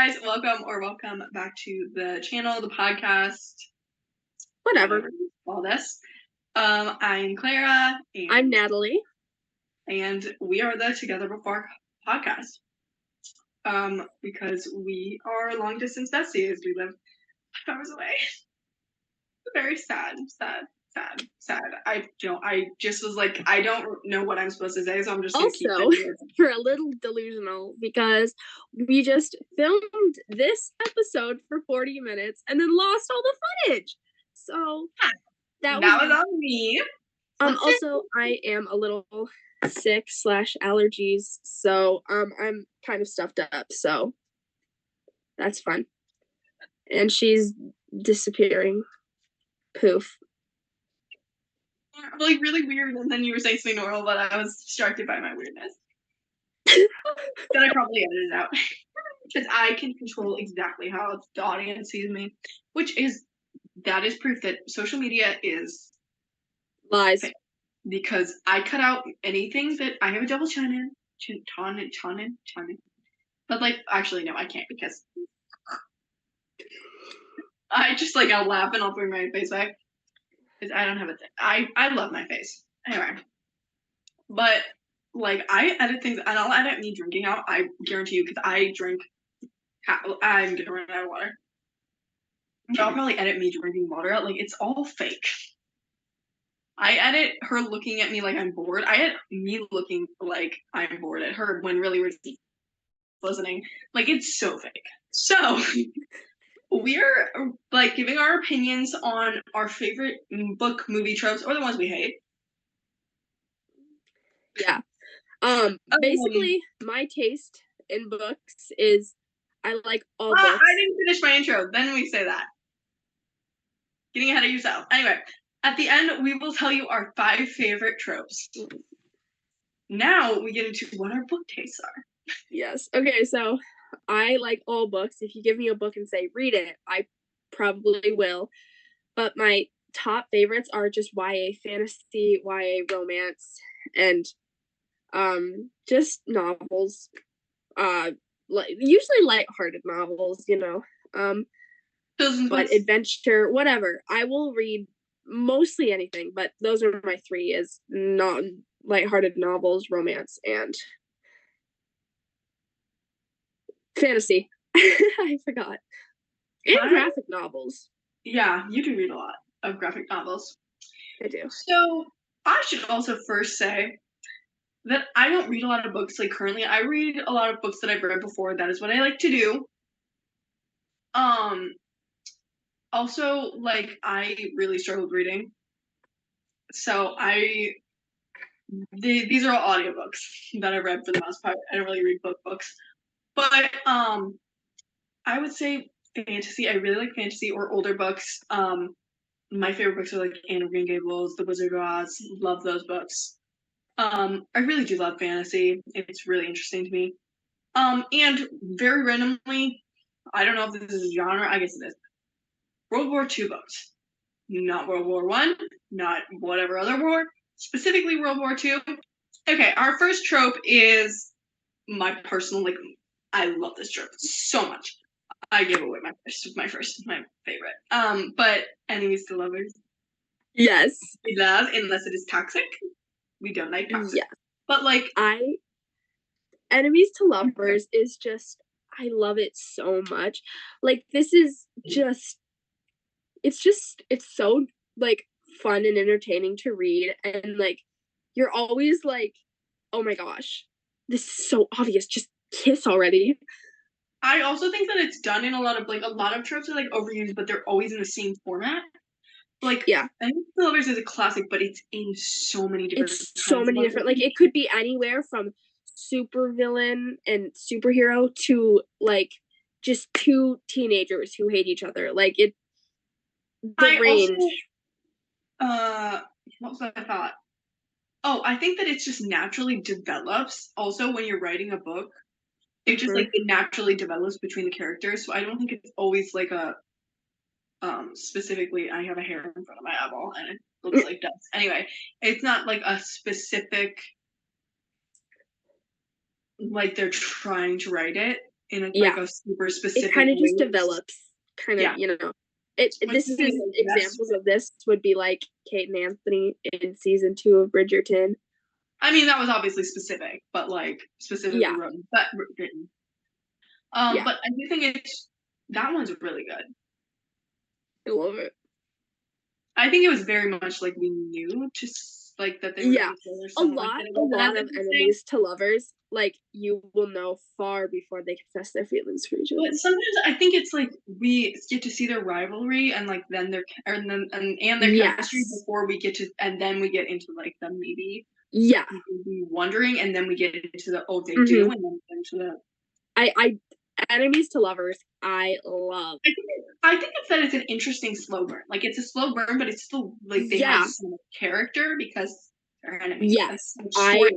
guys, welcome back to the channel, the podcast, Whatever. All this. I'm Clara. And I'm Natalie. And we are the Together Before podcast. Because we are long distance besties. We live 5 hours away. Very sad. I just was like, I don't know what I'm supposed to say, so I'm just gonna keep it. We're a little delusional because we just filmed this episode for 40 minutes and then lost all the footage. So that was on me. Also, I am a little sick / allergies, so I'm kind of stuffed up, so that's fun. And she's disappearing. Poof. Like really weird, and then you were saying something normal, but I was distracted by my weirdness. Then I probably edited it out because I can control exactly how the audience sees me, that is proof that social media is lies. Fake. Because I cut out anything that I have a double chin in, but like actually no, I can't because I just like I'll laugh and I'll bring my face back. I don't have a thing. I love my face. Anyway. But like I edit things and I'll edit me drinking out, I guarantee you, because I drink I'm gonna run out of water. But I'll probably edit me drinking water out. Like it's all fake. I edit her looking at me like I'm bored. I edit me looking like I'm bored at her when really we're listening. Like it's so fake. So we're like giving our opinions on our favorite book movie tropes or the ones we hate. Yeah. Basically my taste in books is I like all books. I didn't finish my intro. Then we say that. Getting ahead of yourself. Anyway, at the end we will tell you our 5 favorite tropes. Now we get into what our book tastes are. Yes. Okay, so I like all books. If you give me a book and say read it, I probably will. But my top favorites are just YA fantasy, YA romance, and just novels. Usually lighthearted novels, you know. But adventure, whatever. I will read mostly anything, but those are my 3: is lighthearted novels, romance, and fantasy. I forgot. And graphic novels. Yeah, you do read a lot of graphic novels. I do. So I should also first say that I don't read a lot of books like currently. I read a lot of books that I've read before. That is what I like to do. Also, like, I really struggled reading. So these are all audiobooks that I read for the most part. I don't really read books. But I would say fantasy. I really like fantasy or older books. My favorite books are like Anne of Green Gables, The Wizard of Oz. Love those books. I really do love fantasy. It's really interesting to me. And very randomly, I don't know if this is a genre, I guess it is. World War II books. Not World War I, not whatever other war, specifically World War II. Okay, our first trope is my personal, like, I love this trope so much. I gave away my favorite. But enemies to lovers. Yes. We love, unless it is toxic. We don't like toxic. Yeah. But like enemies to lovers is just, I love it so much. Like this is just it's so like fun and entertaining to read, and like you're always like, oh my gosh, this is so obvious, just kiss already. I also think that it's done in a lot of tropes are like overused, but they're always in the same format. Like, yeah, Enemies to Lovers is a classic, but it's in so many different. Like it could be anywhere from super villain and superhero to like just 2 teenagers who hate each other. Like the range. What was that thought? Oh, I think that it just naturally develops. Also, when you're writing a book, it just like it naturally develops between the characters. So I don't think it's always like a specifically. I have a hair in front of my eyeball and it looks like dust. Anyway, it's not like a specific. Like they're trying to write it. in a, like Yeah. a super It specific kind of just way. develops kind of, Yeah, which this I is think is like the best. examples of this would be like Kate and Anthony in season 2 of Bridgerton. I mean, that was obviously specific, but like specifically Yeah. written, but written. Yeah. But I do think it's that one's really good. I love it. I think it was very much like we knew just like that they were Yeah. gonna kill or A something like lot that. a Like, lot that of was interesting. enemies to lovers, like, you will know far before they confess their feelings for each But other. sometimes I think it's like we get to see their rivalry and like then their and their chemistry Yes. before we get to, and then we get into like them Yeah. maybe wondering, and then we get into the oh they do, Mhm. and then into the I enemies to lovers, I love. I think it's that it's an interesting slow burn. Like it's a slow burn, but it's still like they have Yeah. so much character because they're enemies. And Yes. it's I story.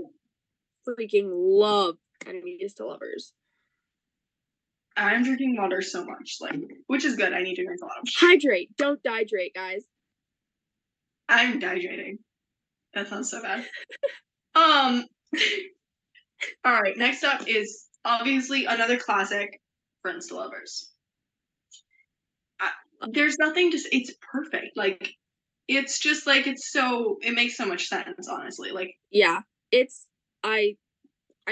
freaking love enemies to lovers. I'm drinking water so much, like, which is good. I need to drink a lot of water. Hydrate. Don't dehydrate, guys. I'm dehydrating. That sounds so bad. All right. Next up is obviously another classic, Friends to Lovers. There's nothing. Just it's perfect. Like it's just like it makes so much sense. Honestly, like Yeah. It's I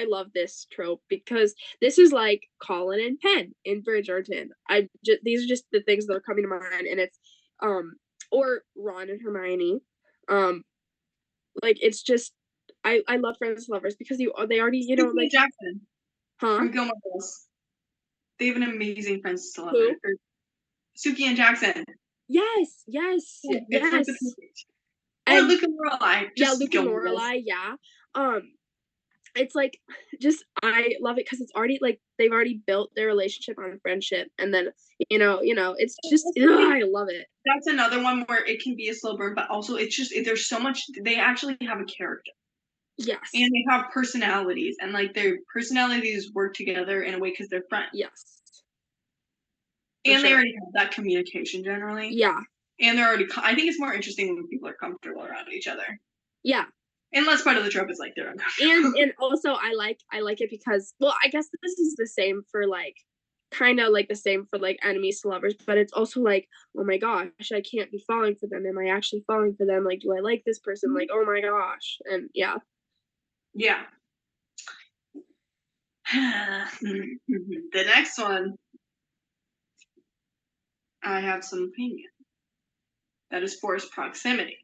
love this trope because this is like Colin and Penn in Bridgerton. These are just the things that are coming to mind, and it's or Ron and Hermione. Um, like it's just I love Friends to Lovers because they already Suki and like Jackson huh from Gilmore Girls. They have an amazing Friends to Lovers. who Or Suki and Jackson. yes It's like the perfect. Or and Luke and Lorelai. yeah, Just Luke and Gilmore Girls. Lorelai, yeah. It's like just I love it because it's already like they've already built their relationship on friendship, and then it's just I love it. That's another one where it can be a slow burn, but also it's just there's so much. They actually have a character Yes, and they have personalities, and like their personalities work together in a way because they're friends, yes, for and they sure. already have that communication generally, Yeah, and they're already. I think it's more interesting when people are comfortable around each other. yeah, And less part of the trope is like they're and uncomfortable. also I like it because well I guess this is the same for like kind of like the same for like enemies to lovers, but it's also like oh my gosh I can't be falling for them. Am I actually falling for them? Like do I like this person? Like oh my gosh, and yeah. Yeah. The next one, I have some opinion. That is forced proximity.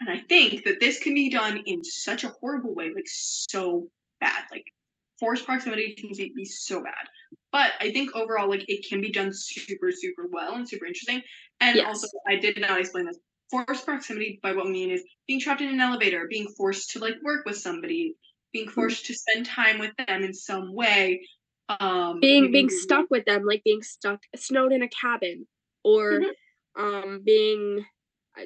And I think that this can be done in such a horrible way, like so bad. Like forced proximity can be so bad. But I think overall, like it can be done super, super well and super interesting. And also, Yes. I did not explain this. Forced proximity, by what we mean is being trapped in an elevator, being forced to like work with somebody, being forced to spend time with them in some way. Being Maybe stuck with them, like being stuck snowed in a cabin, or Mhm. being uh,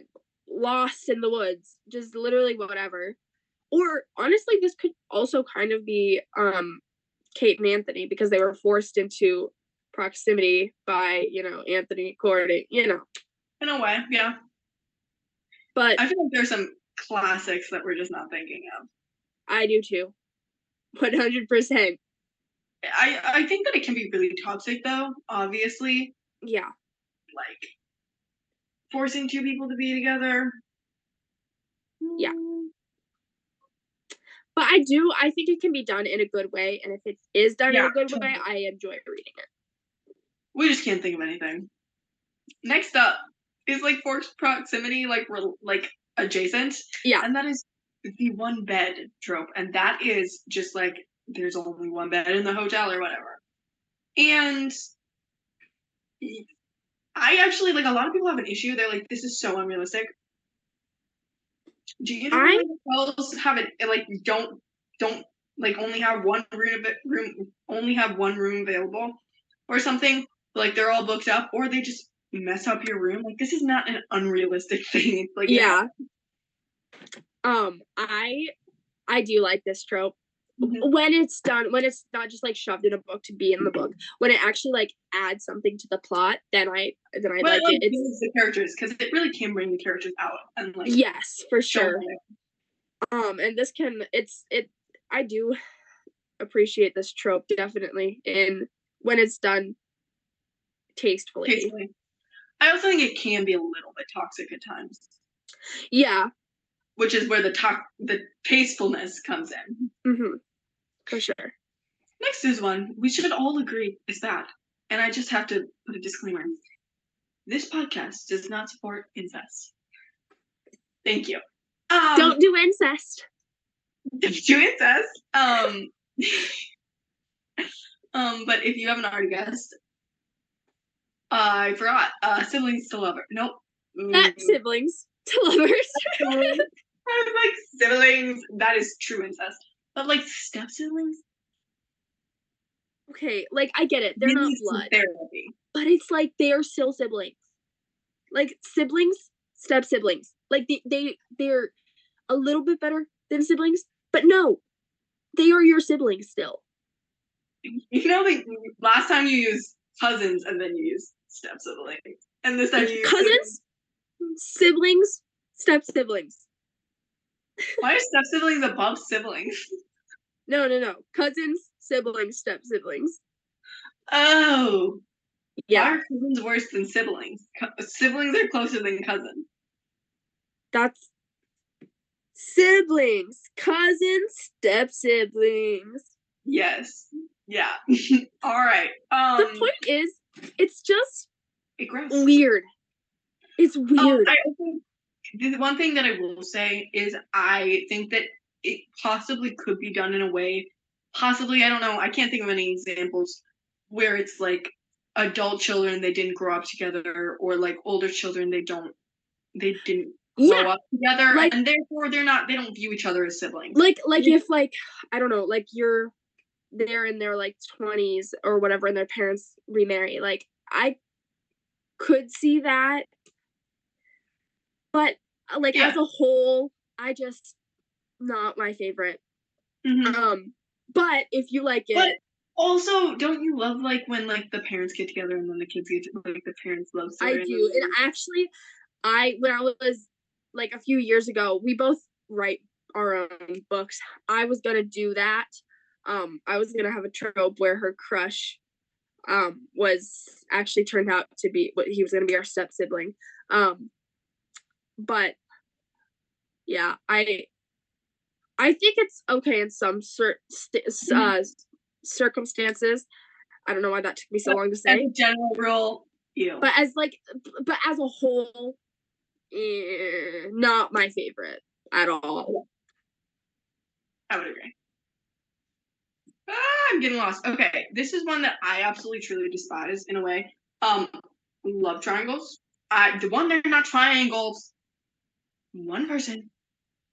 lost in the woods, just literally whatever. Or honestly, this could also kind of be Kate and Anthony because they were forced into proximity by Anthony courting, In a way, yeah. but I feel like there's some classics that we're just not thinking of. I do too, 100%. I think that it can be really toxic though, obviously. Yeah, Like forcing two people to be together. yeah. But I think it can be done in a good way, and if it is done in Yeah, a good way, totally. I enjoy reading it. We just can't think of anything. Next up is like forced proximity, like adjacent, Yeah. and that is the one bed trope, and that is just like there's only one bed in the hotel or whatever. And I actually like a lot of people have an issue. They're like, this is so unrealistic. Do you know how I many hotels have it like don't like only have only have one room available or something? Like they're all booked up, or they just mess up your room. Like this is not an unrealistic thing. Like it yeah. happens. I do like this trope Mm-hmm. when it's done, when it's not just like shoved in a book to be in the book, when it actually like adds something to the plot, then I But it like like it. It's builds the characters because it really can bring the characters out and like yes, for show sure. them. And this can it's it I do appreciate this trope definitely in when it's done tastefully. Tastefully. I also think it can be a little bit toxic at times. Yeah. Which is where the tastefulness comes in. Mm-hmm. For sure. Next is one we should all agree is bad. And I just have to put a disclaimer. This podcast does not support incest. Thank you. Don't do incest. Don't do incest. But if you haven't already guessed, I forgot. Siblings to lovers. Nope. Not siblings to lovers. I was like, siblings. That is true incest. But like step siblings? Okay, like I get it. They're not blood. Therapy. But it's like they are still siblings. Like siblings, step siblings. Like they're a little bit better than siblings, but no, they are your siblings still. You know, like last time you used cousins and then you used step siblings, and this time you used cousins, siblings, step siblings. Why are step siblings above siblings? No. Cousins, siblings, step siblings. Oh. Yeah. Why are cousins worse than siblings? Siblings are closer than cousins. That's siblings, cousins, step siblings. Yes. Yeah. All right. The point is, it's just gross. Weird. It's weird. The one thing that I will say is I think that it possibly could be done in a way, possibly, I don't know, I can't think of any examples where it's like adult children, they didn't grow up together, or like older children, they didn't grow up together, like, and therefore they don't view each other as siblings. Like if like, I don't know, like they're in their like 20s or whatever and their parents remarry. Like I could see that. But like as a whole, I just not my favorite. Mm-hmm. But if you like it. But also, don't you love like when like the parents get together and then the kids get to, like the parents love story? I do. And actually when I was like a few years ago, we both write our own books. I was gonna do that. I was gonna have a trope where her crush was actually turned out to be what he was gonna be our step sibling. But yeah, I think it's okay in some circumstances. I don't know why that took me so long to say. As a general rule, But as a whole, not my favorite at all. I would agree. I'm getting lost. Okay, this is one that I absolutely truly despise in a way. Love triangles. The one they're not triangles. One person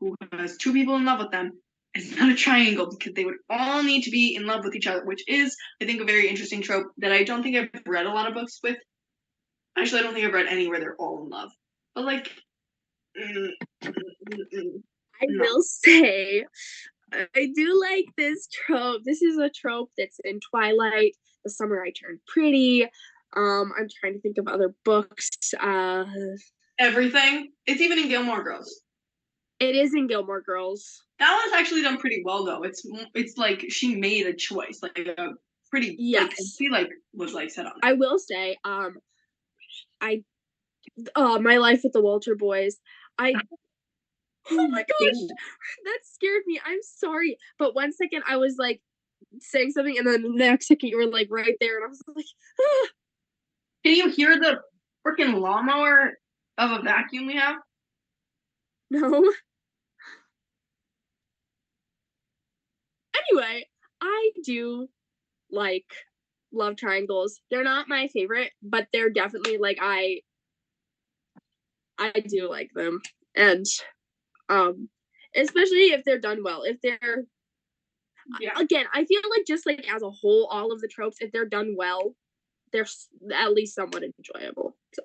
who has two people in love with them is not a triangle because they would all need to be in love with each other, which is, I think, a very interesting trope that I don't think I've read a lot of books with. Actually, I don't think I've read any where they're all in love. But like, I will say, I do like this trope. This is a trope that's in Twilight, The Summer I Turned Pretty. I'm trying to think of other books. Everything. It's even in Gilmore Girls. It is in Gilmore Girls. That one's actually done pretty well though. It's like she made a choice, like a pretty like she like was like set on it. I will say, My Life with the Walter Boys. Oh my gosh, that scared me. I'm sorry, but 1 second I was like saying something, and then the next second you were like right there, and I was like, ah. Can you hear the freaking lawnmower of a vacuum we have? No. Anyway, I do like love triangles. They're not my favorite, but they're definitely like I do like them. And especially if they're done well. If they're again, I feel like just like as a whole, all of the tropes, if they're done well, they're at least somewhat enjoyable. So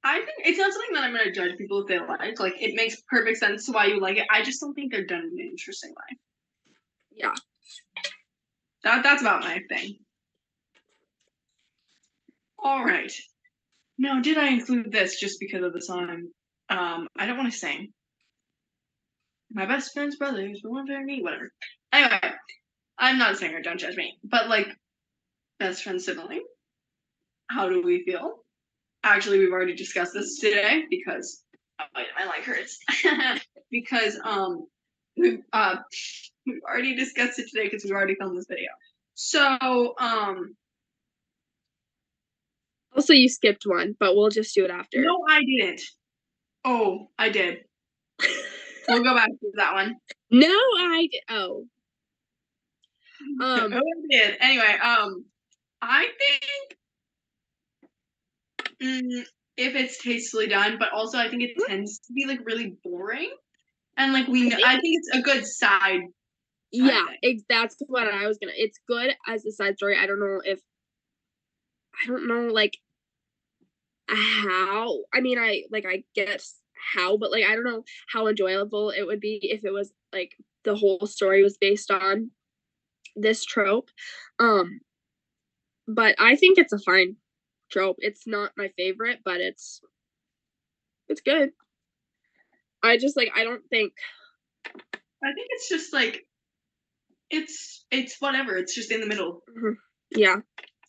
I think it's not something that I'm going to judge people if they like. Like, it makes perfect sense to why you like it. I just don't think they're done in an interesting way. Yeah. That's about my thing. All right. Now, did I include this just because of the song? I don't want to sing. My best friend's brother is the one for me, whatever. Anyway, I'm not a singer, don't judge me. But, like, best friend sibling. How do we feel? Actually, we've already discussed this today because my leg hurts. Because we've already discussed it today because we've already filmed this video. So Also, you skipped one, but we'll just do it after. no, I didn't. Oh, I did. We'll go back to that one. No, I did. Oh. I did. Anyway, I think if it's tastefully done, but also I think it tends to be like really boring, and like I think it's a good side. Yeah, that's what I was gonna. It's good as a side story. I don't know, like how. I mean, I guess how, but like I don't know how enjoyable it would be if it was like the whole story was based on this trope. But I think it's a fine trope. It's not my favorite, but it's good. I just I don't think. I think it's just like it's whatever. It's just in the middle. Mm-hmm. Yeah,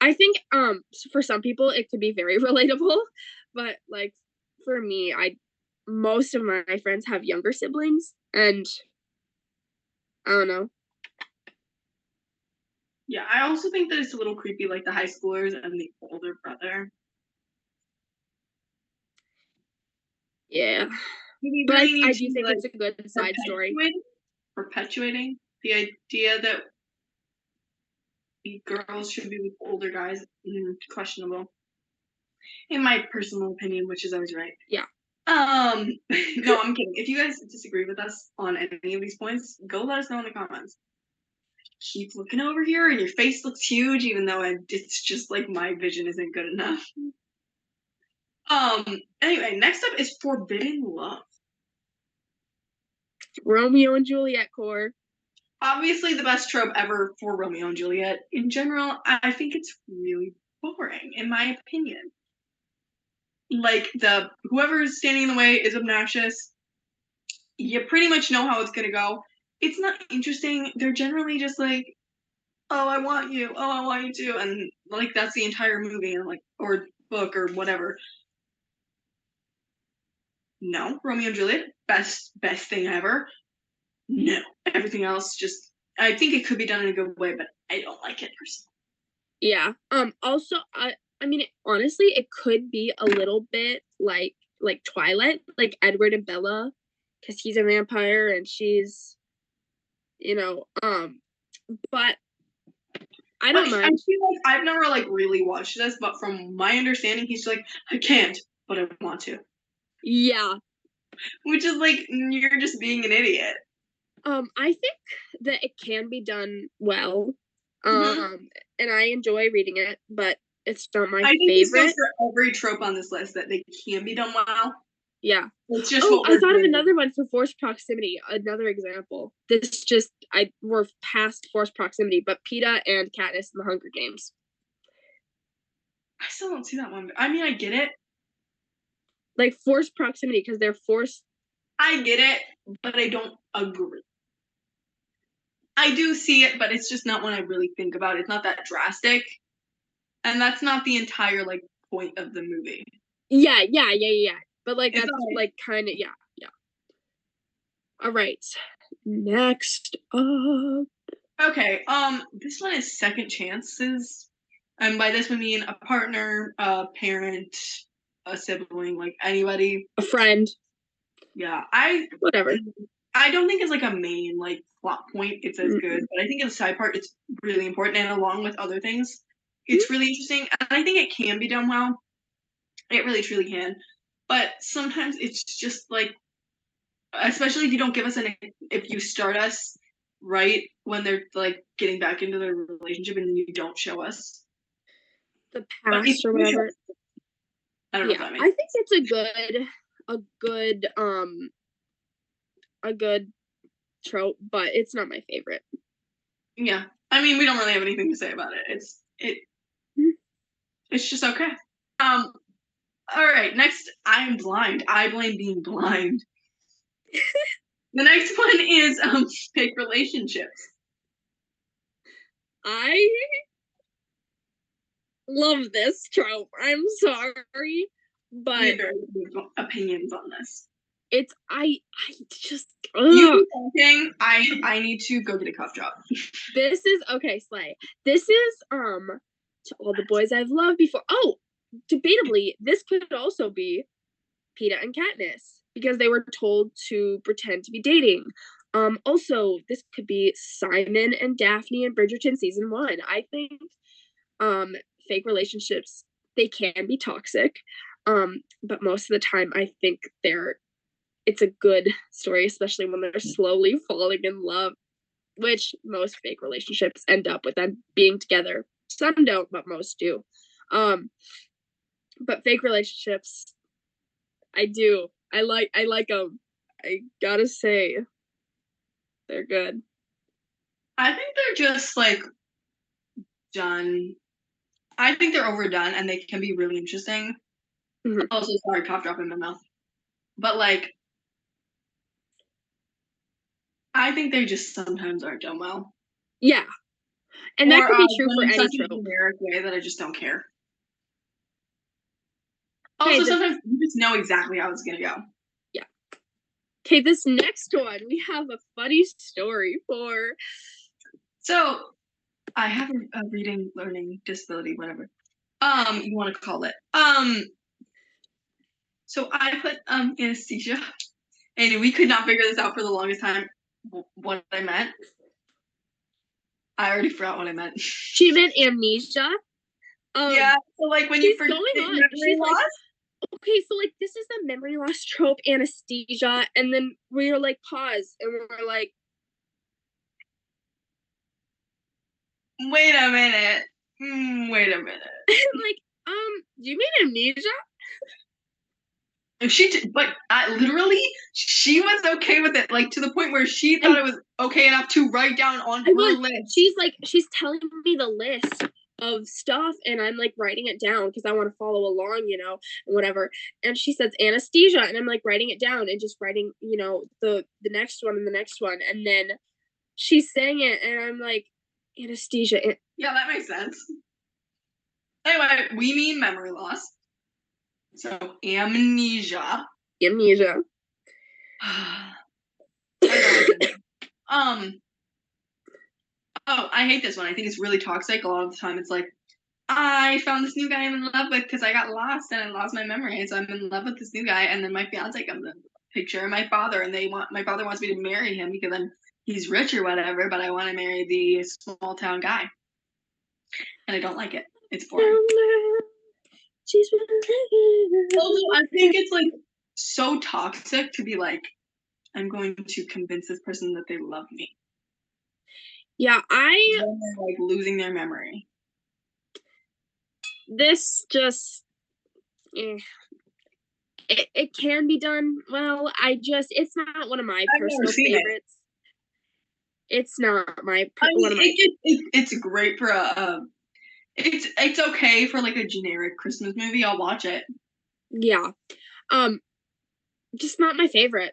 I think for some people it could be very relatable, but like for me, most of my friends have younger siblings, and I don't know. Yeah, I also think that it's a little creepy, like the high schoolers and the older brother. Yeah, but I do think it's a good side story. Perpetuating the idea that girls should be with older guys, questionable. In my personal opinion, which is always right. Yeah. No, I'm kidding. If you guys disagree with us on any of these points, go let us know in the comments. Keep looking over here, and your face looks huge, even though it's just like my vision isn't good enough. Anyway, next up is forbidden love. Romeo and Juliet core. Obviously the best trope ever for Romeo and Juliet. In general, I think it's really boring, in my opinion. Like, whoever's standing in the way is obnoxious. You pretty much know how it's gonna go. It's not interesting. They're generally just like, oh, I want you. Oh, I want you too. And like, that's the entire movie, and like, or book or whatever. No, Romeo and Juliet, best thing ever. No, everything else just. I think it could be done in a good way, but I don't like it personally. Yeah. Also, I mean, honestly, it could be a little bit like Twilight, like Edward and Bella, because he's a vampire and she's, but I don't mind. I feel like I've never like really watched this, but from my understanding, he's like, I can't, but I want to. Yeah. Which is like, you're just being an idiot. I think that it can be done well. And I enjoy reading it, but it's not my favorite. This goes for every trope on this list, that they can be done well. Yeah. It's just I thought of another one for forced proximity. Another example. We're past forced proximity, but Peeta and Katniss in the Hunger Games. I still don't see that one. I mean, I get it. Like forced proximity because they're forced. I get it, but I don't agree. I do see it, but it's just not one I really think about. It's not that drastic. And that's not the entire like point of the movie. Yeah. But like that's like kind of yeah. All right. Next up. Okay, this one is second chances. And by this we mean a partner, a parent, a sibling, like anybody. A friend. Yeah, whatever. I don't think it's like a main like plot point it's as good, but I think in the side part it's really important, and along with other things, it's really interesting. And I think it can be done well. It really truly can. But sometimes it's just like, especially if you don't give us if you start us right when they're like getting back into their relationship and you don't show us the past or whatever. I don't know if that makes I think it's a good trope, but it's not my favorite. Yeah. I mean, we don't really have anything to say about it. It's just okay. All right, next, I'm blind. I blame being blind. The next one is fake relationships. love this trope. I'm sorry, We but have very different opinions on this. I just You ugh. keep talking. I need to go get a cough drop. This is okay, Slay. This is to all the boys I've loved before. Oh, debatably, this could also be Peeta and Katniss because they were told to pretend to be dating. Also, this could be Simon and Daphne in Bridgerton season 1. I think um fake relationships, they can be toxic. But most of the time I think it's a good story, especially when they're slowly falling in love, which most fake relationships end up with them being together. Some don't, but most do. Um, but fake relationships, I do. I like them. I gotta say, they're good. I think they're just like done. I think they're overdone and they can be really interesting. Mhm. Also, sorry, cough drop in my mouth. But like, I think they just sometimes aren't done well, Yeah, and that or could be true done for in any such a trope. generic way that I just don't care. Okay, Also, this sometimes you just know exactly how it's gonna go. yeah. Okay, this next one we have a funny story for. So I have a reading learning disability, whatever. You want to call it. So I put anesthesia, and we could not figure this out for the longest time. What I meant. I already forgot what I meant. She meant amnesia. Yeah. So like when you She's forget going on. memory She's like, loss. okay, so like this is the memory loss trope, anesthesia, and then we're like pause and we're like, Wait a minute. Wait a minute. like, do you mean amnesia? If she did, but literally, she was okay with it, like to the point where she thought And it was okay enough to write down on I her was, list. she's telling me the list of stuff and I'm like writing it down because I want to follow along, whatever. And she says anesthesia and I'm like writing it down and just writing, the next one and the next one. And then she's saying it and I'm like, anesthesia. Yeah, that makes sense. Anyway, we mean memory loss. So amnesia. Amnesia. I don't know. Oh, I hate this one. I think it's really toxic. A lot of the time, it's like I found this new guy I'm in love with because I got lost and I lost my memory. So I'm in love with this new guy, and then my fiance comes in picture of my father, and my father wants me to marry him because he's rich or whatever, but I want to marry the small town guy, and I don't like it. It's boring. Also, I think it's like so toxic to be like, I'm going to convince this person that they love me. Yeah, Then they're like losing their memory. this just it can be done well. It's not one of my I've never personal seen it. favorites. It's not my I one of my mean, it's great for it's okay for like a generic Christmas movie. I'll watch it. yeah. Um just not my favorite.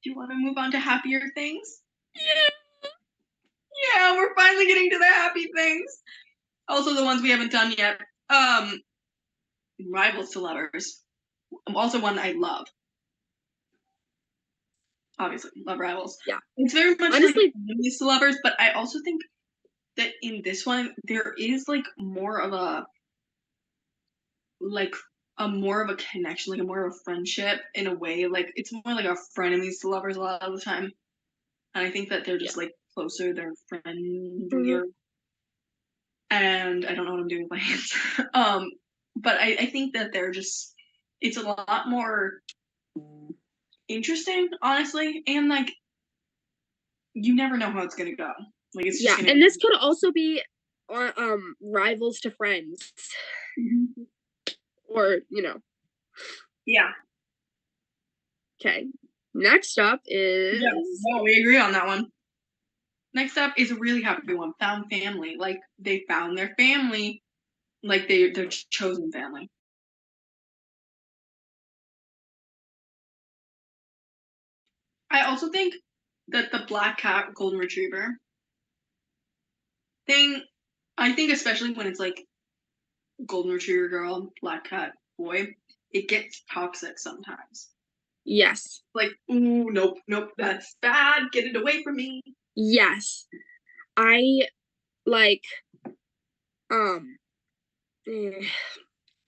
Do you want to move on to happier things? Yeah. Yeah, we're finally getting to the happy things. Also, the ones we haven't done yet. Rivals to lovers. Also, one I love. Obviously, love rivals. Yeah. It's very much like Honestly, enemies to lovers, but I also think that in this one there is like more of a like a more of a connection, like a more of a friendship in a way. Like it's more like a frenemies to lovers a lot of the time. And I think that they're yeah. just like closer, they're Mm-hmm. friendlier. And I don't know what I'm doing with my hands. But I think that they're just it's a lot more interesting, honestly, and like you never know how it's gonna go. Like it's just Yeah, gonna and this could also be rivals to friends Mhm. or, Yeah. Okay. Next up Yeah. is No, we agree on that one. Next up is a really happy one, found family. Like they found their family, like their chosen family. I also think that the black cat golden retriever thing, I think especially when it's like golden retriever girl, black cat boy, it gets toxic sometimes. Yes. Like, ooh, nope, nope, that's bad. Get it away from me. Yes. I like um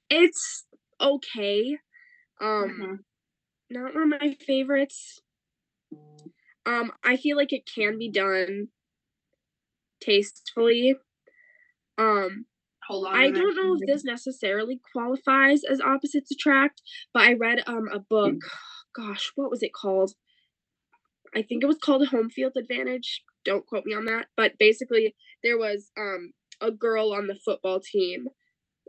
it's okay. Um Mm-hmm. Not one of my favorites. I feel like it can be done tastefully. Um Hold on a I minute. don't know if this necessarily qualifies as opposites attract, but I read a book. Gosh, what was it called? I think it was called Home Field Advantage. Don't quote me on that, but basically there was a girl on the football team,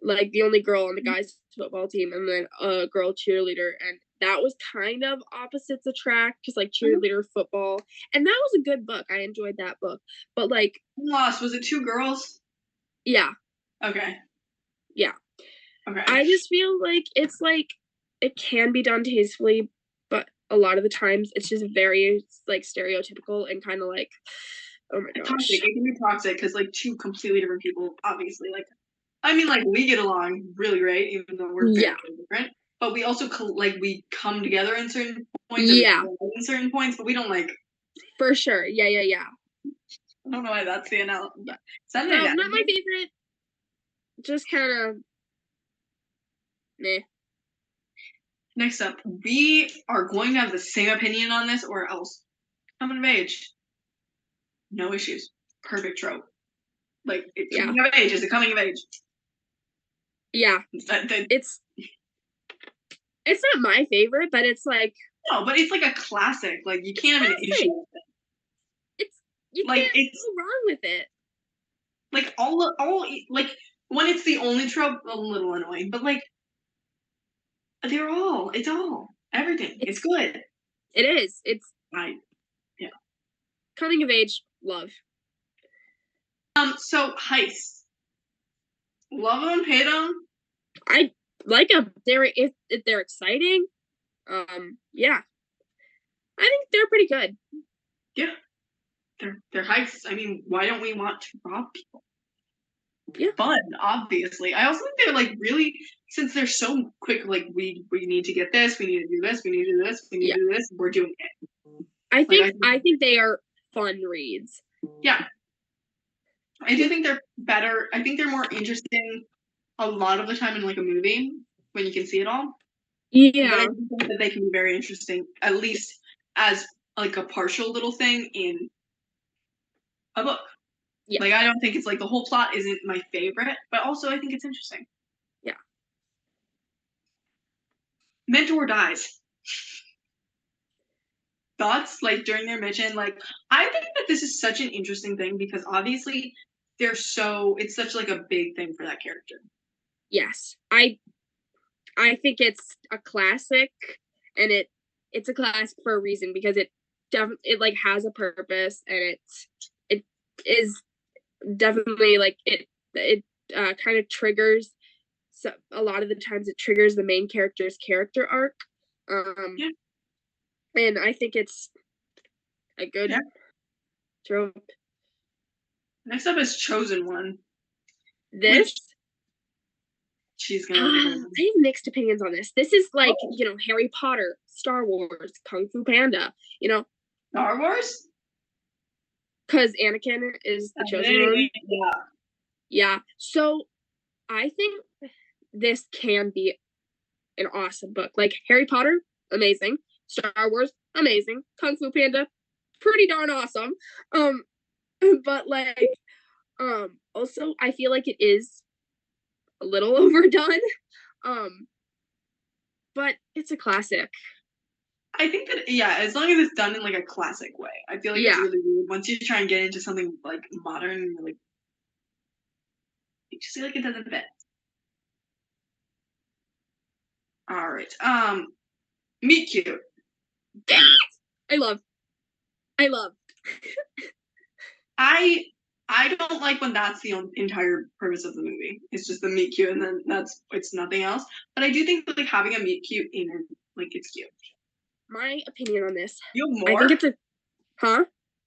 like the only girl on the guys football team, and then a girl cheerleader, and that was kind of opposites attract, because like cheerleader football, and that was a good book. I enjoyed that book, but like, Lost. Was it two girls? yeah, Okay. yeah. Okay. I just feel like it can be done tastefully, but a lot of the times it's just very like stereotypical and kind of like, oh my It's toxic. gosh. It can be toxic because like two completely different people, obviously. Like, I mean, like we get along really great, even though we're Yeah, very different. But we also like we come together in certain points and we yeah, collide in certain points, but we don't like. for sure. Yeah, yeah, yeah. I don't know why that's the analogy. But is that an So not my analogy? favorite. Just kind of meh. Next up, we are going to have the same opinion on this, or else coming of age, no issues, perfect trope. Like Yeah, coming of age is a coming of age. yeah. That, It's it's not my favorite, but it's like no, but it's like a classic. Like you can't have an issue classic. with it. It's you Like can't it's go wrong with it. like all like when it's the only trope, a little annoying. But like they're all, it's all everything. It's It's good. it is. It's I yeah. coming of age love. So heists, love them, hate them. I like them. If they're exciting. Yeah, I think they're pretty good. Yeah, they're heists. I mean, why don't we want to rob people? Yeah, Fun, obviously. I also think they're like really, since they're so quick. Like we need to get this, we need to do this, we need to do this, we need yeah. to do this. We're doing it. I Like think I think they are fun reads. yeah, I do Yeah, think they're better. I think they're more interesting a lot of the time in like a movie when you can see it all. But I yeah, do think that they can be very interesting, at least as like a partial little thing in a book. yeah, Like I don't think it's like the whole plot isn't my favorite, but also I think it's interesting. yeah. Mentor dies. Thoughts like during their mission, like I think that this is such an interesting thing because obviously they're so it's such like a big thing for that character. Yes, I think it's a classic, and it's a classic for a reason, because it like has a purpose, and it is definitely like it kind of triggers, so a lot of the times it triggers the main character's character arc. Um Yeah, and I think it's a yeah. good trope. Next up is Chosen One, This which she's gonna have a I different one. have mixed opinions on this. This is like, Oh, Harry Potter, Star Wars, Kung Fu Panda, Star Wars? because Anakin is the chosen one. Yeah. Yeah. So I think this can be an awesome book. Like Harry Potter, amazing. Star Wars, amazing. Kung Fu Panda, pretty darn awesome. Um, but like, also I feel like it is a little overdone. Um, but it's a classic. I think that yeah, as long as it's done in like a classic way, I feel like it's Yeah. really weird. Once you try and get into something like modern, you're like you just feel like it doesn't fit. All right. Meet cute. I love. I love. I I don't like when that's the entire purpose of the movie. It's just the meet cute, and then it's nothing else. But I do think that like having a meet cute in it, like it's cute. My opinion on this. You have I think more? it's a huh?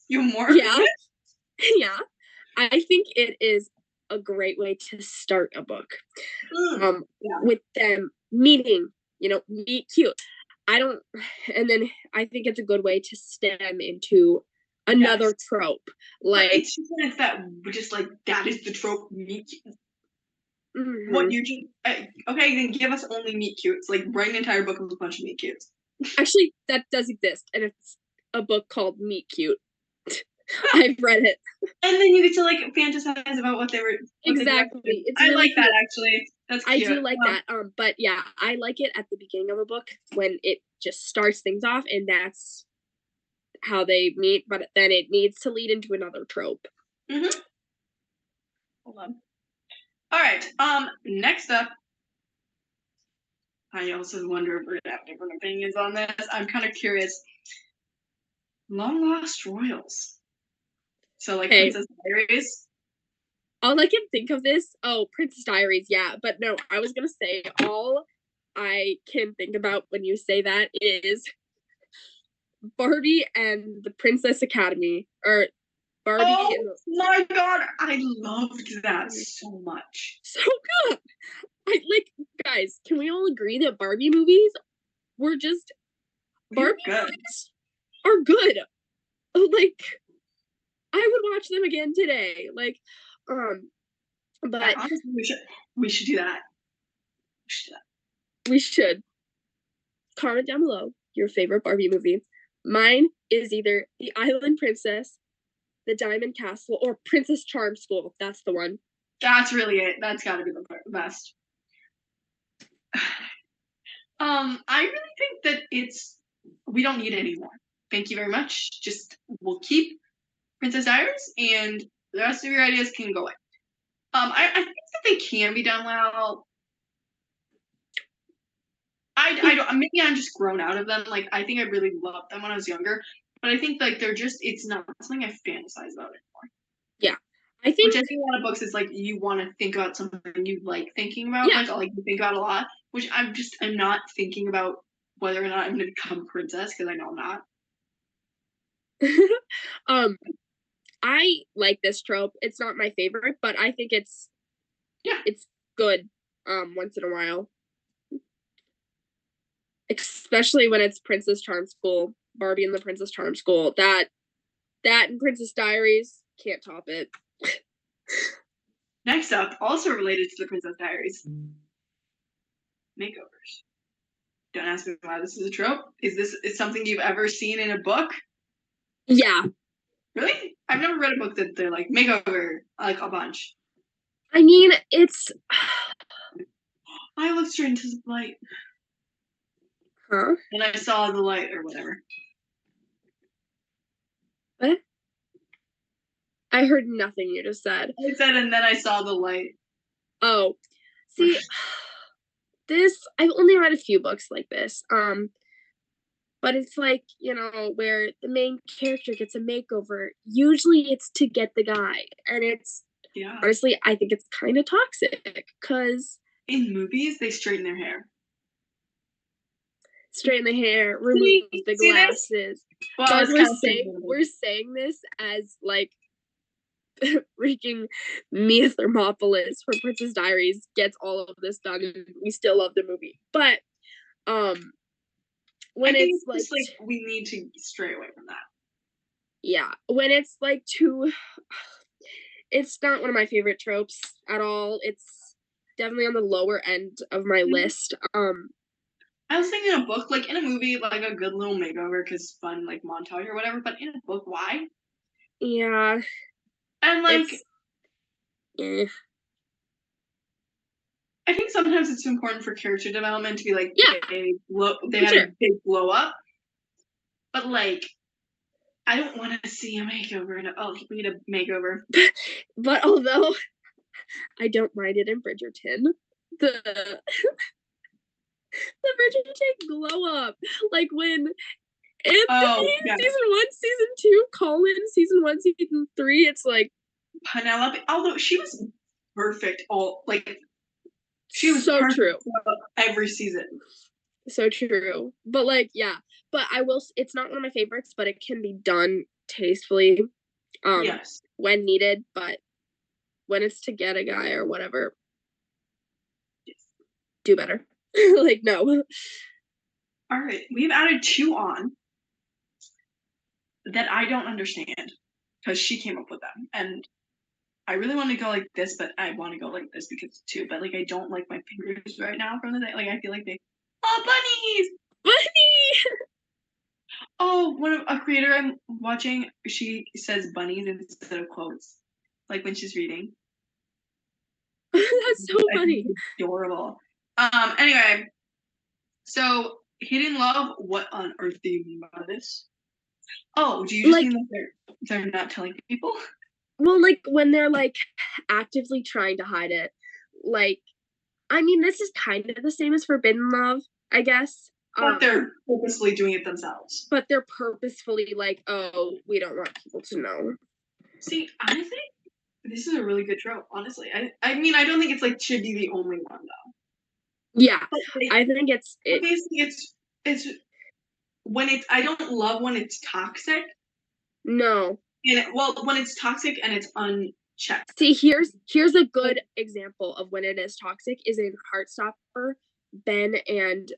You have more Yeah. opinion? Yeah. I think it is a great way to start a book. Yeah. With them meeting, meet cute. I don't, and then I think it's a good way to stem into another Yes. trope. But Like, it's just that, just like, that is the trope. What mhm. you just okay, then give us only meet cutes. Like, write an entire book with a bunch of meet cutes. Actually, that does exist, and it's a book called Meet Cute. I've read it. And then you get to like fantasize about what they were. Exactly. It's I really like cute. that actually. That's I cute. do like that. But yeah, I like it at the beginning of a book when it just starts things off, and that's how they meet. But then it needs to lead into another trope. Mm-hmm. Hold on. All right. Next up, I also wonder if we're gonna have different opinions on this. I'm kind of curious. Long Lost Royals. So like Hey, Princess Diaries. all I can think of this. Oh, Princess Diaries. Yeah, but no, I was gonna say all I can think about when you say that is Barbie and the Princess Academy, or Barbie Oh and the. my god, I loved that so much. So good. I like, guys, can we all agree that Barbie movies were just Barbie good. movies are good. Like, I would watch them again today. Like, but honestly, we should do that. we should. Comment down below your favorite Barbie movie. Mine is either The Island Princess, The Diamond Castle, or Princess Charm School. That's the one. That's really it. That's got to be the best. I really think that we don't need any more. Thank you very much. Just we'll keep Princess Diaries, and the rest of your ideas can go away. I think that they can be done well. I don't. Maybe I'm just grown out of them. Like, I think I really loved them when I was younger, but I think like it's not something I fantasize about anymore. Yeah, I Which think. I think a lot of books is like you want to think about something you like thinking about, Yeah. like you think about a lot. Which I'm not thinking about whether or not I'm going to become princess because I know I'm not. I like this trope. It's not my favorite, but I think it's Yeah. it's good. Once in a while, especially when it's Princess Charm School, Barbie and the Princess Charm School. That and Princess Diaries can't top it. Next up, also related to the Princess Diaries, makeovers. Don't ask me why this is a trope. Is something you've ever seen in a book? Yeah. Really? I've never read a book that they're like makeover like a bunch. I mean, it's. I looked straight into the light. Huh? And I saw the light or whatever. What? I heard nothing you just said. I said, and then I saw the light. Oh, see, I've only read a few books like this. But it's like, where the main character gets a makeover. Usually it's to get the guy. And it's, honestly, I think it's kind of toxic because in movies, they straighten their hair. Straighten the hair, remove the glasses. Well, God, we're saying this as like freaking Mia Thermopolis from Princess Diaries gets all of this done, and we still love the movie. But when it's like we need to stray away from that. Yeah, when it's like too. It's not one of my favorite tropes at all. It's definitely on the lower end of my list. I was thinking in a book, like in a movie, like a good little makeover because fun, like montage or whatever. But in a book, why? Yeah. And like, I think sometimes it's important for character development to be like, they had a big blow up, but like, I don't want to see a makeover. And we need a makeover. But although I don't mind it in Bridgerton, the Bridgerton glow up, like when Anthony season 1, season 2, Colin season 1, season 3, it's like Penelope, although she was perfect she was so true every season. So true. But like, yeah, but it's not one of my favorites, but it can be done tastefully yes, when needed. But when it's to get a guy or whatever, Yes. do better. Like, no. All right, we've added 2 on that I don't understand because she came up with them, and I really want to go like this, but I want to go like this because it's 2. But like, I don't like my fingers right now from the day. Like, I feel like they. Oh, bunnies! Bunny! Oh, a creator I'm watching, she says bunnies instead of quotes, like when she's reading. That's so I think funny. it's adorable. Anyway, so hidden love. What on earth do you mean by this? Oh, do you just Like, mean that they're not telling people? well, like when they're like actively trying to hide it. Like, I mean, this is kind of the same as forbidden love, I guess. But they're purposely doing it themselves. But they're purposefully like, oh, we don't want people to know. See, honestly, this is a really good trope. Honestly, I mean, I don't think it's like should be the only one though. Yeah, But like, I think basically it's when it's. I don't love when it's toxic. No. Well, when it's toxic and it's unchecked. See, here's a good example of when it is toxic is in Heartstopper. Ben and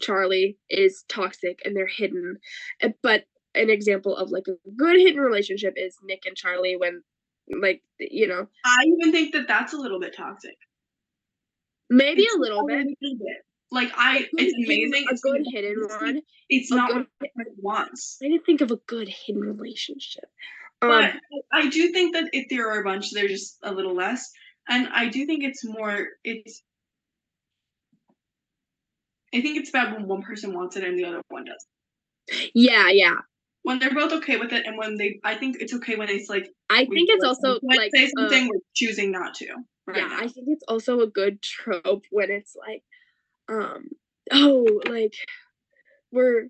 Charlie is toxic and they're hidden. But an example of like a good hidden relationship is Nick and Charlie when like, you know. I even think that that's a little bit toxic. Maybe a little bit. Like it's amazing. A good hidden one. It's not what it wants. I didn't think of a good hidden relationship. But I do think that if there are a bunch, they're just a little less. And I do think it's more. I think it's bad when one person wants it and the other one doesn't. Yeah. When they're both okay with it, and when I think it's okay when it's like. I think it's also like say something we're choosing not to. Yeah, now. I think it's also a good trope when it's like, oh, like we're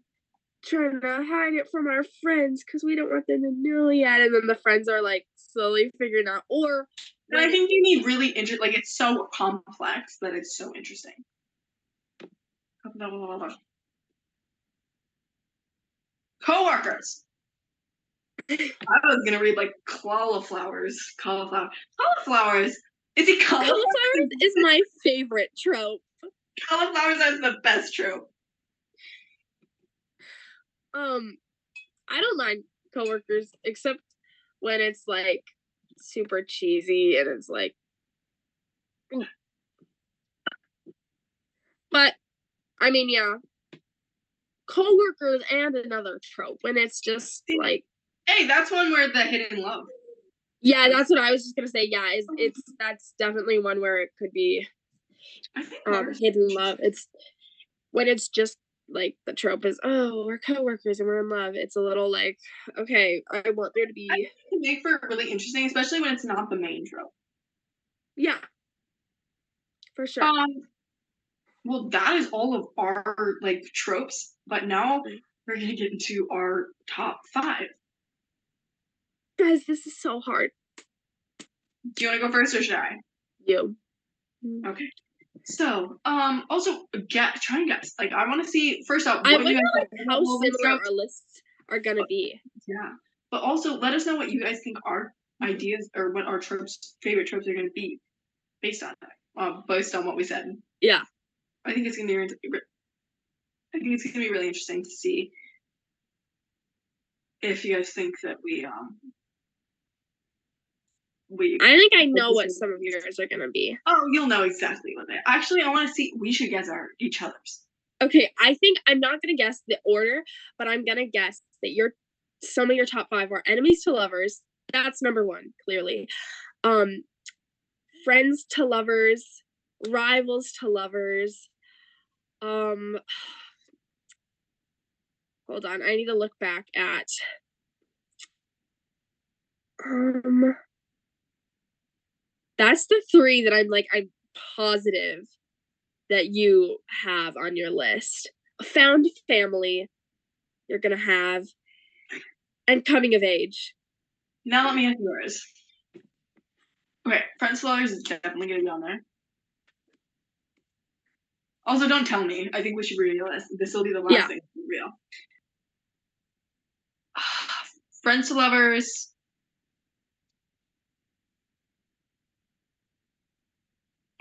trying to hide it from our friends because we don't want them to know yet, and then the friends are like slowly figuring out. Or I think you need really like it's so complex that it's so interesting. Coworkers. I was gonna read like cauliflowers. Cauliflowers. Is it cauliflowers? Cauliflowers is my favorite trope. Cauliflowers is the best trope. I don't mind coworkers except when it's like super cheesy and it's like. But I mean, yeah, coworkers and another trope when it's just like. Hey, that's one where the hidden love. Yeah, that's what I was just gonna say. Yeah, that's definitely one where it could be. I think hidden love. It's when it's just like the trope is, oh, we're coworkers and we're in love. It's a little like, okay, I want there to be. I think it can make for really interesting, especially when it's not the main trope. Yeah, for sure. Well, that is all of our like tropes, but now we're gonna get into our top 5. Guys, this is so hard. Do you want to go first or should I? You. Okay. So, also try and guess. Like, I want to see first out. I wonder how similar our lists are gonna be. Yeah, but also let us know what you guys think our ideas or what our favorite tropes are gonna be, based on what we said. Yeah. I think it's gonna be. I think it's gonna be really interesting to see if you guys think that we. I think I know what some of yours are gonna be. Oh, you'll know exactly what they. Actually, I want to see. We should guess each other's. Okay, I think I'm not gonna guess the order, but I'm gonna guess that some of your top 5 are enemies to lovers. That's number 1, clearly. Friends to lovers, rivals to lovers. Hold on, I need to look back at. That's the 3 that I'm positive that you have on your list. Found family, you're gonna have, and coming of age. Now let me have yours. Okay, friends to lovers is definitely gonna be on there. Also, don't tell me. I think we should reveal this. This will be the last thing we reveal. Friends to lovers.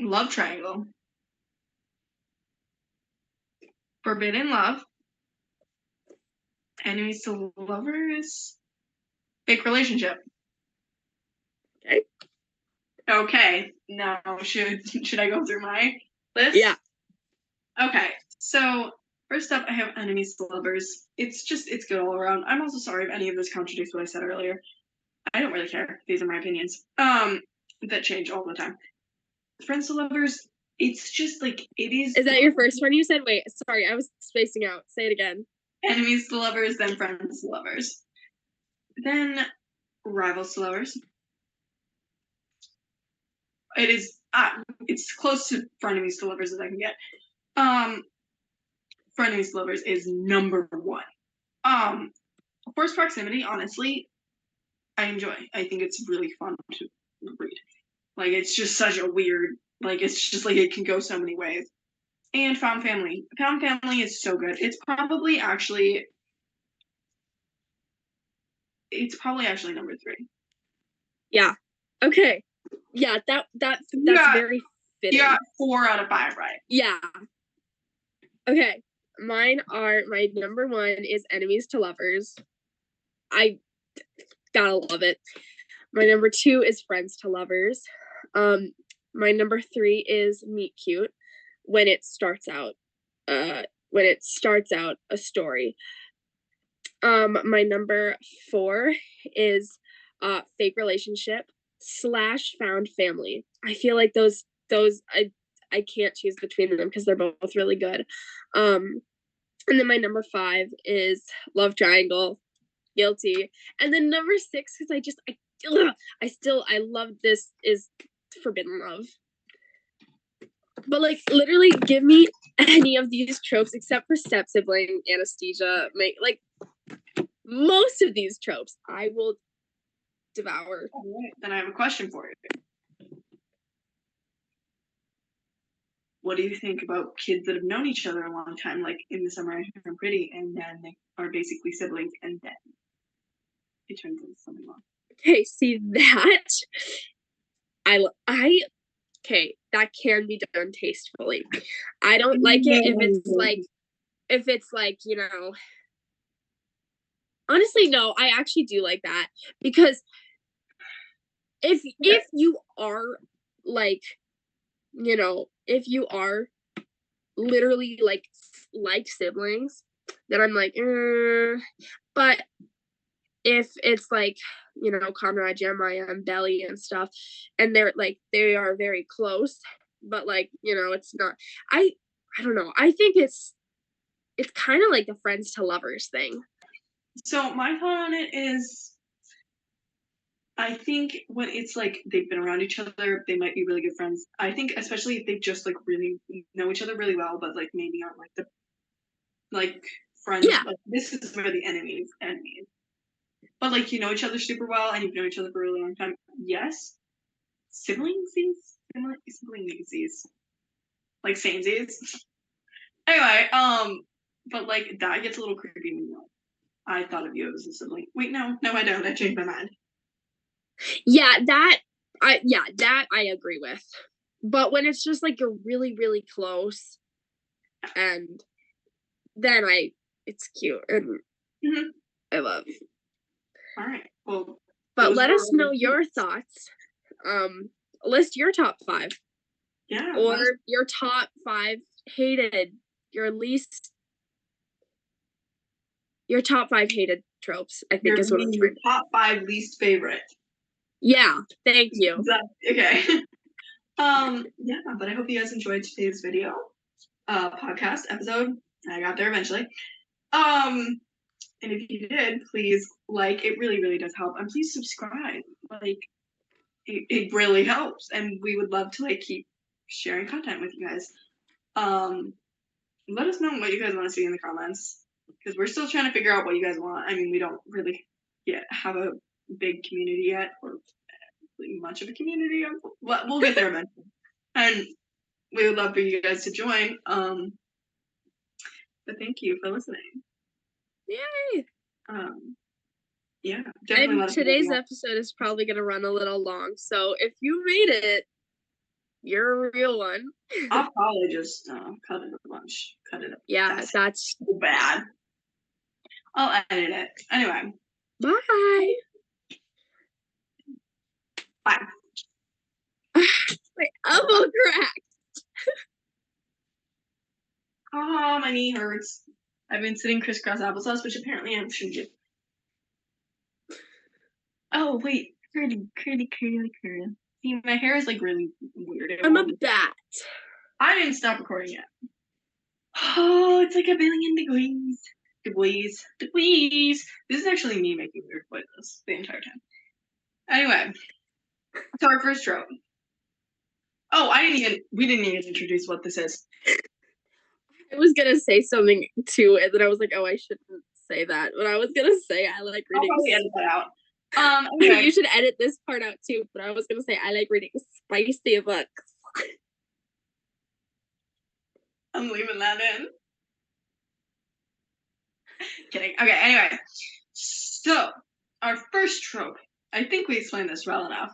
Love triangle. Forbidden love. Enemies to lovers. Fake relationship. Okay. Okay. Now should I go through my list? Yeah. Okay. So first up, I have enemies to lovers. It's good all around. I'm also sorry if any of this contradicts what I said earlier. I don't really care. These are my opinions. That change all the time. Friends to lovers. It's just like it is. Is that your first one you said? Wait, sorry, I was spacing out. Say it again. Enemies to lovers, then friends to lovers, then rivals to lovers. It is. It's close to frenemies to lovers as I can get. Frenemies to lovers is number one. Forced proximity, honestly, I enjoy. I think it's really fun to read. Like, it's just such a weird, like, it's just like it can go so many ways. And found family. Found family is so good. It's probably actually number three. Yeah. Okay. Yeah, that's very fitting. You got 4 out of 5 right. Yeah. Okay. My number one is enemies to lovers. I gotta love it. My number 2 is friends to lovers. My number 3 is meet cute when it starts out a story. My number 4 is fake relationship / found family. I feel like those I can't choose between them because they're both really good. And then my number 5 is love triangle, guilty. And then number 6, because I love this, is forbidden love. But like literally give me any of these tropes except for step sibling, anesthesia, like most of these tropes I will devour. All right, then I have a question for you. What do you think about kids that have known each other a long time, like in The Summer I Turned Pretty, and then they are basically siblings, and then it turns into something else? Okay, see that okay, that can be done tastefully. I don't like it if it's like, you know, honestly, no, I actually do like that because if you are like, you know, if you are literally like siblings, then I'm like, but if it's like, you know, Conrad, Jeremiah, and Belly and stuff, and they are very close, but like, you know, it's not. I don't know. I think it's kind of like the friends to lovers thing. So my thought on it is, I think when it's like they've been around each other, they might be really good friends. I think especially if they just like really know each other really well, but like maybe aren't like the like friends. Yeah. Like, this is where the enemies. But like you know each other super well and you've known each other for a really long time. Yes. Siblingsies? Siblingsies. Like samesies. Anyway, but like that gets a little creepy when you're like, I thought of you as a sibling. Wait, no, I don't. I changed my mind. Yeah, that I agree with. But when it's just like you're really, really close, and then it's cute and I love. All right. Well, but let us know your thoughts. List your top 5. Yeah. Or your top 5 hated, your top 5 hated tropes, I think is what I'm trying. Top 5 least favorite. Yeah, thank you. Okay. Yeah, but I hope you guys enjoyed today's video, podcast episode. I got there eventually. And if you did, please like. It really, really does help, and please subscribe. Like, it really helps, and we would love to like keep sharing content with you guys. Let us know what you guys want to see in the comments, because we're still trying to figure out what you guys want. I mean, we don't really yet have a big community yet, or much of a community. We'll get there eventually, and we would love for you guys to join. But thank you for listening. Yay! Yeah, definitely. And today's episode is probably gonna run a little long, so if you made it, You're a real one. I'll probably just cut it a bunch. Cut it up. Yeah, That's that's so bad. I'll edit it. Anyway, bye. bye. My elbow cracked. Ah, my knee hurts. I've been sitting crisscross applesauce, which apparently I shouldn't do. Oh, wait. Curly. See, my hair is like really weird. I'm a bat. I didn't stop recording yet. Oh, it's like 1,000,000,000 degrees. Degrees. This is actually me making weird voices the entire time. Anyway, so our first trope. Oh, we didn't even introduce what this is. I was gonna say something too, and then I was like, oh, I shouldn't say that. But I was gonna say I like I'll reading. probably edit that out. Okay. You should edit this part out too. But I was gonna say I like reading spicy books. I'm leaving that in. Kidding. Okay, anyway. So, our first trope. I think we explained this well enough.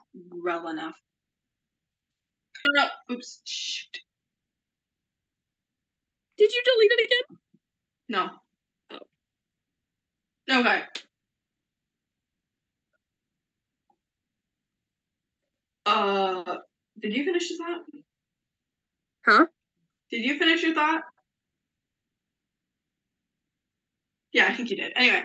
No, oops. Shoot. Did you delete it again? No. Oh. Okay. Did you finish your thought? Huh? Did you finish your thought? Yeah, I think you did. Anyway.